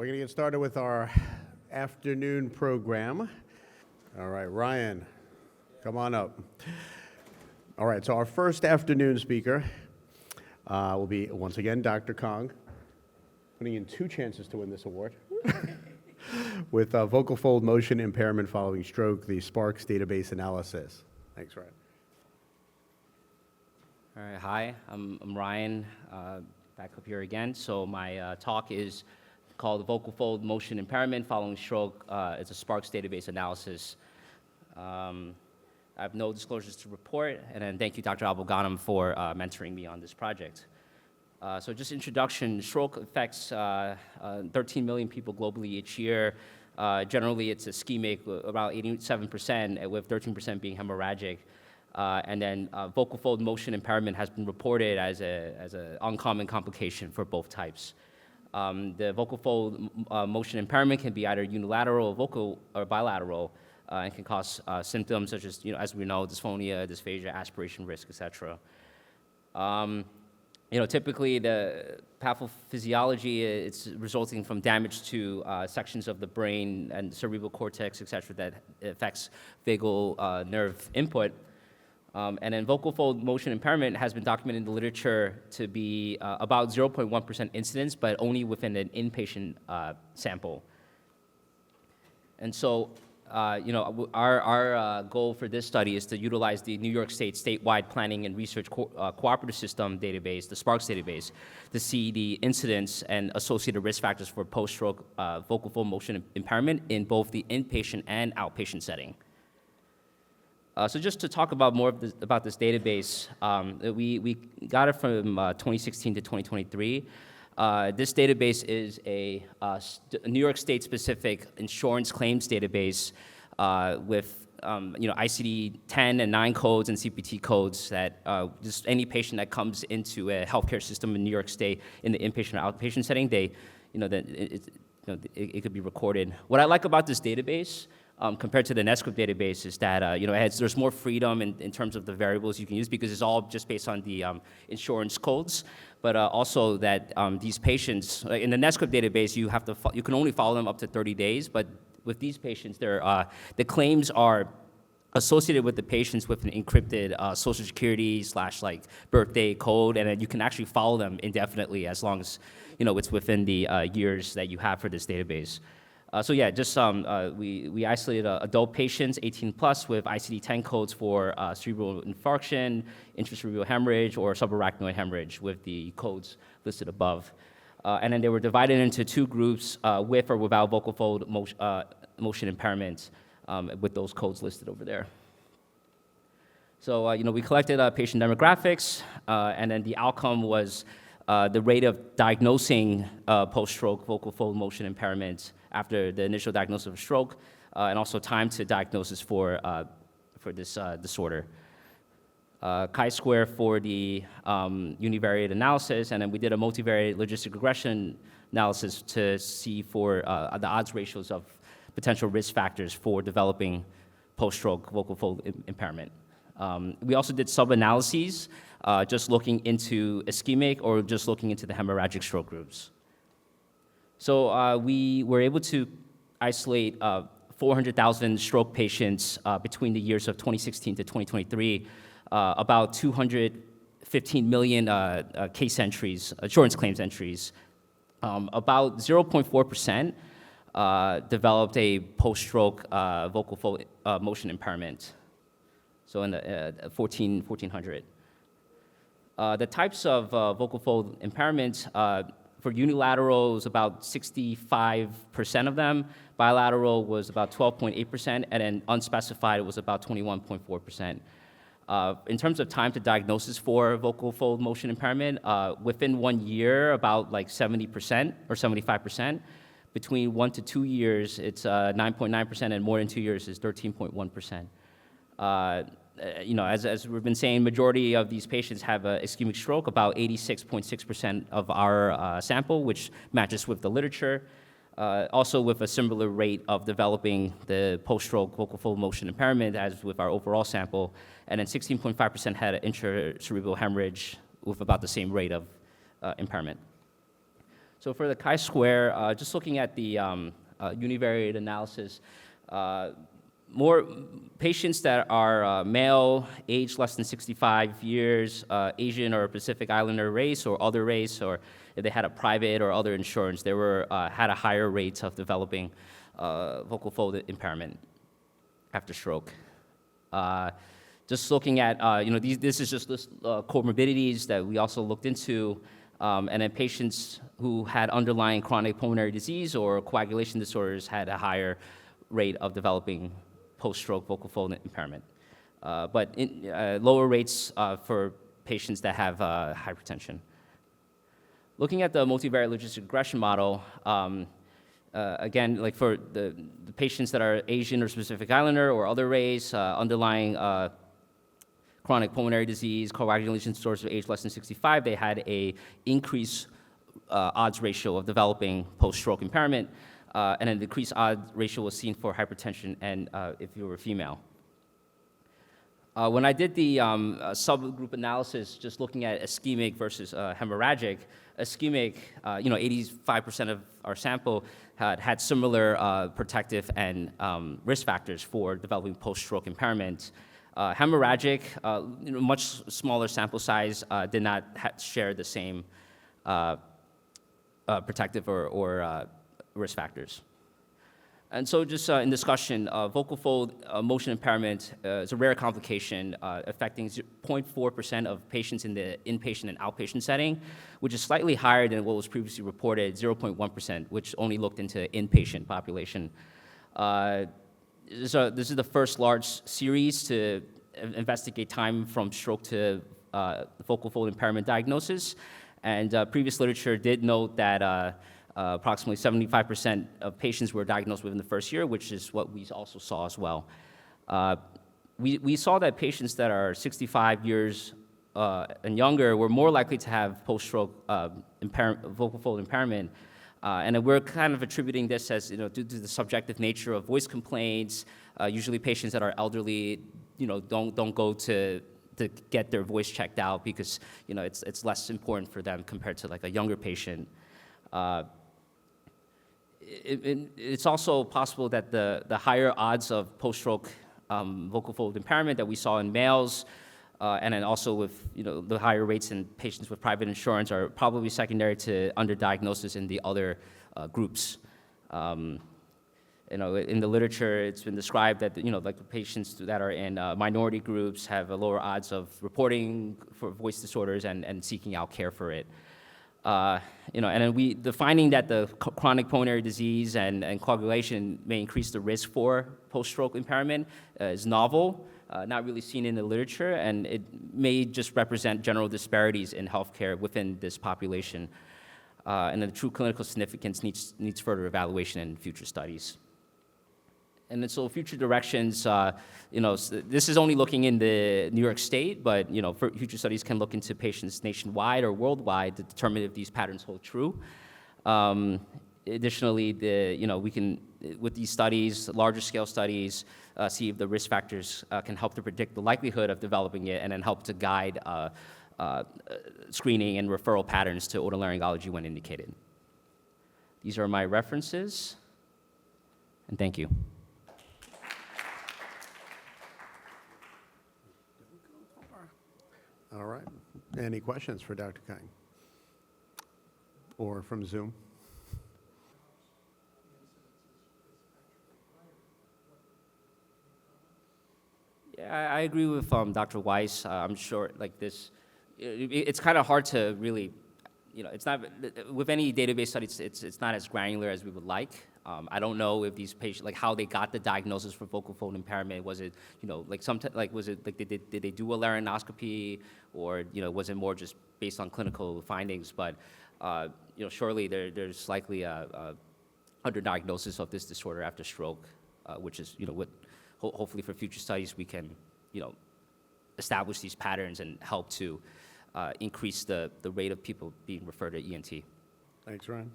We're going to get started with our afternoon program. All right, Ryan, come on up. All right, so our first afternoon speaker will be, once again, Dr. Kong, putting in 2 chances to win this award. With vocal fold motion impairment following stroke, the SPARCS database analysis. Thanks, Ryan. All right, hi, I'm Ryan, back up here again. So my talk is called Vocal Fold Motion Impairment Following Stroke. It's a SPARCS database analysis. I have no disclosures to report, and then thank you, Dr. Abou-Ghanem, for mentoring me on this project. So just introduction, stroke affects 13 million people globally each year. Generally, it's ischemic, about 87%, with 13% being hemorrhagic. And then vocal fold motion impairment has been reported as an uncommon complication for both types. The vocal fold motion impairment can be either unilateral, vocal, or bilateral, and can cause symptoms such as, as we know, dysphonia, dysphagia, aspiration risk, etc. Typically the pathophysiology, it's resulting from damage to sections of the brain and cerebral cortex, etc., that affects vagal nerve input. And then vocal fold motion impairment has been documented in the literature to be about 0.1% incidence, but only within an inpatient sample. And so, our goal for this study is to utilize the New York State statewide planning and research cooperative system database, the SPARCS database, to see the incidence and associated risk factors for post-stroke vocal fold motion impairment in both the inpatient and outpatient setting. So just to talk about more about this database, we got it from 2016 to 2023. This database is a New York State-specific insurance claims database with ICD-10 and 9 codes and CPT codes that just any patient that comes into a healthcare system in New York State in the inpatient or outpatient setting, it could be recorded. What I like about this database compared to the NetScript database is that there's more freedom in terms of the variables you can use because it's all just based on the insurance codes, but also that these patients in the NetScript database you can only follow them up to 30 days, but with these patients the claims are associated with the patients with an encrypted social security / birthday code, and then you can actually follow them indefinitely as long as it's within the years that you have for this database. We isolated adult patients, 18 plus, with ICD-10 codes for cerebral infarction, intracerebral hemorrhage, or subarachnoid hemorrhage with the codes listed above. And then they were divided into 2 groups, with or without vocal fold motion impairment, with those codes listed over there. So, we collected patient demographics, and then the outcome was the rate of diagnosing post-stroke vocal fold motion impairment after the initial diagnosis of stroke, and also time to diagnosis for this disorder. Chi-square for the univariate analysis, and then we did a multivariate logistic regression analysis to see for the odds ratios of potential risk factors for developing post-stroke vocal fold impairment. We also did sub-analyses, just looking into ischemic or just looking into the hemorrhagic stroke groups. So we were able to isolate 400,000 stroke patients between the years of 2016 to 2023, about 215 million case entries, insurance claims entries. About 0.4% developed a post-stroke vocal fold motion impairment, so in the 1,400. The types of vocal fold impairment, for unilateral was about 65% of them, bilateral was about 12.8%, and then unspecified was about 21.4%. In terms of time to diagnosis for vocal fold motion impairment, within 1 year, about 70% or 75%. Between 1 to 2 years, it's 9.9%, and more than 2 years is 13.1%. As we've been saying, majority of these patients have an ischemic stroke, about 86.6% of our sample, which matches with the literature. Also with a similar rate of developing the post-stroke vocal fold motion impairment as with our overall sample, and then 16.5% had an intracerebral hemorrhage with about the same rate of impairment. So for the chi-square, just looking at the univariate analysis, more patients that are male, age less than 65 years, Asian or Pacific Islander race or other race, or if they had a private or other insurance, they had a higher rate of developing vocal fold impairment after stroke. Just looking at, this is just comorbidities that we also looked into, and then patients who had underlying chronic pulmonary disease or coagulation disorders had a higher rate of developing post-stroke vocal fold impairment, but lower rates for patients that have hypertension. Looking at the multivariate logistic regression model, again, like for the patients that are Asian or Pacific Islander or other race, underlying chronic pulmonary disease, coagulation disorders of age less than 65, they had a increased odds ratio of developing post-stroke impairment, and a decreased odds ratio was seen for hypertension and if you were female. When I did the subgroup analysis, just looking at ischemic versus hemorrhagic, ischemic, 85% of our sample had similar protective and risk factors for developing post-stroke impairment. Hemorrhagic, much smaller sample size, did not share the same protective or risk factors. And so just in discussion, vocal fold motion impairment is a rare complication affecting 0.4% of patients in the inpatient and outpatient setting, which is slightly higher than what was previously reported, 0.1%, which only looked into inpatient population. So this is the first large series to investigate time from stroke to vocal fold impairment diagnosis. And previous literature did note that approximately 75% of patients were diagnosed within the first year, which is what we also saw as well. We saw that patients that are 65 years and younger were more likely to have post-stroke vocal fold impairment. And we're kind of attributing this as, due to the subjective nature of voice complaints. Usually patients that are elderly, don't go to get their voice checked out because, it's less important for them compared to like a younger patient. It's also possible that the higher odds of post-stroke vocal fold impairment that we saw in males, and then also with the higher rates in patients with private insurance, are probably secondary to underdiagnosis in the other groups. In the literature, it's been described that like the patients that are in minority groups have a lower odds of reporting for voice disorders and seeking out care for it. And then the finding that the chronic pulmonary disease and coagulation may increase the risk for post-stroke impairment is novel, not really seen in the literature, and it may just represent general disparities in healthcare within this population. And the true clinical significance needs further evaluation in future studies. And then so future directions, this is only looking in the New York State, but for future studies can look into patients nationwide or worldwide to determine if these patterns hold true. Additionally, we can, with these studies, larger scale studies, see if the risk factors can help to predict the likelihood of developing it and then help to guide screening and referral patterns to otolaryngology when indicated. These are my references, and thank you. All right. Any questions for Dr. Kang? Or from Zoom? Yeah, I agree with Dr. Weiss. I'm sure like this, it's kind of hard to really, it's not, with any database studies, it's not as granular as we would like. I don't know if these patients, like how they got the diagnosis for vocal fold impairment. Was it, was it like did they do a laryngoscopy, or was it more just based on clinical findings? But surely there's likely a underdiagnosis of this disorder after stroke, which is what hopefully for future studies we can establish these patterns and help to increase the rate of people being referred to ENT. Thanks, Ryan.